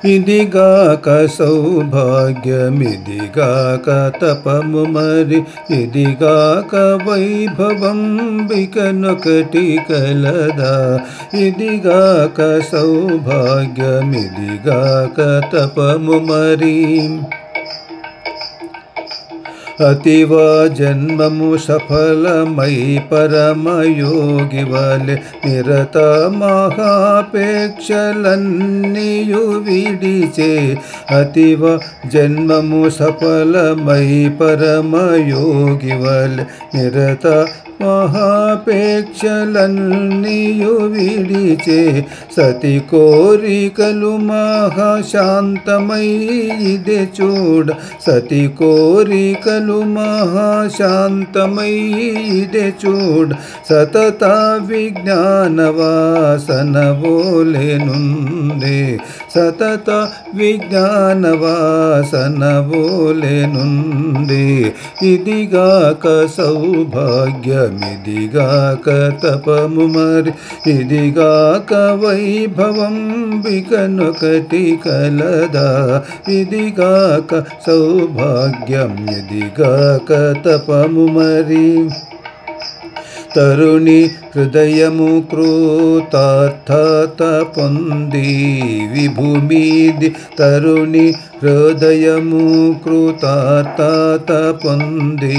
ఇదిగాక సౌభాగ్యమిదిగాక తపము మరి ఇదిగాక వైభవం బికనొకటి కలదా ఇదిగాక సౌభాగ్యమిదిగాక తపము మరి అతివ జన్మము సఫలమై పరమయోగి వలె నిరత మహాపేక్షలన్నీయు విడిచే అతివ జన్మము సఫలమై పరమయోగి వలె నిరత మహాపేక్షలన్నీయు విడిచే సతి కోరికలు మహాశాంతమై ఇదే చూడ సతి కోరికలు మహాశాంతమై ఇదే చూడ సతత విజ్ఞాన వాసన బోలెనుందే సతత విజ్ఞాన వాసన బోలెనుందే ఇదిగాక సౌభాగ్యమిదిగాక తపము మరి ఇదిగాక వైభవం బికనొకటి కలదా ఇదిగాక సౌభాగ్యం ఇదిగాక తపము మరి తరుణి హృదయము కృతార్థత పొంది విభూమిది తరుణి హృదయము కృతార్థత పొంది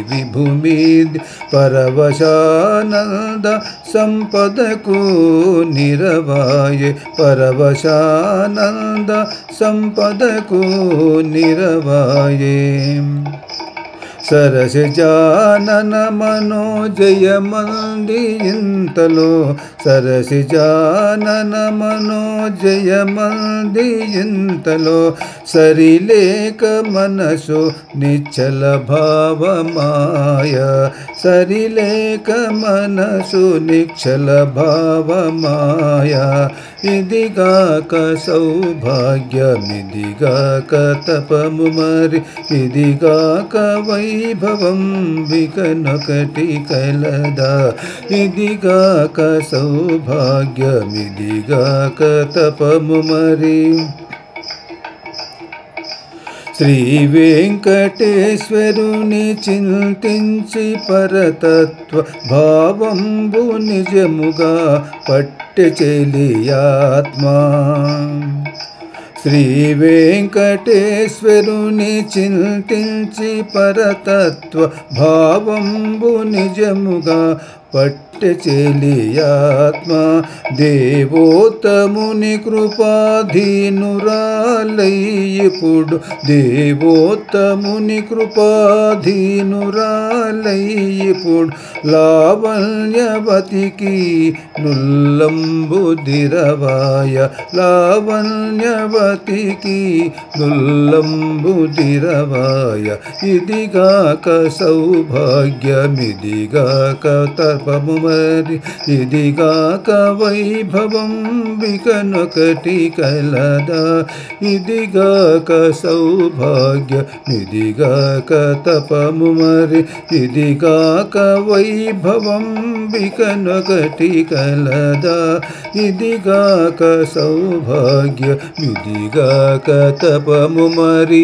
విభూమిది పరవశానంద సంపదకు నిరవాయే పరవశానంద సంపదకు నిరవాయే సరసిజానన మనోజయమంది ఇంతలో సరసిజానన మనోజయమంది ఇంతలో సరిలేక మనసు నిశ్చల భావమాయ సరిలేక మనసు నిశ్చల భావమాయ ఇదిగాక సౌభాగ్యమిదిగాక తపము మరి ఇదిగాక వైభవం బికనొకటి కలదా ఇదిగాక సౌభాగ్యమిదిగాక తపము మరి శ్రీ వెంకటేశ్వరుని చింతించి పరతత్వ భావంబు నిజముగా పట్టె చెలియాత్మా శ్రీ వెంకటేశ్వరుని చింతించి పరతత్వ భావంబు నిజముగా పట్టె చెలియాత్మ దేవోత్తముని కృపాధీనురాలై ఇప్పుడు దేవోత్తముని కృపాధీనురాలై ఇప్పుడు లావణ్యవతికి నుల్లంబుదిరవాయ లావణ్యవతికి నుల్లంబుదిరవాయ ఇదిగాక సౌభాగ్యమిదిగాక తపము మరి ఇదిగాక వైభవం బికనొకటి కలదా ఇదిగాక సౌభాగ్యమిదిగాక తపము మరి ఇదిగాక వైభవం బికనొకటి కలదా ఇదిగాక సౌభాగ్యమిదిగాక తపము మరి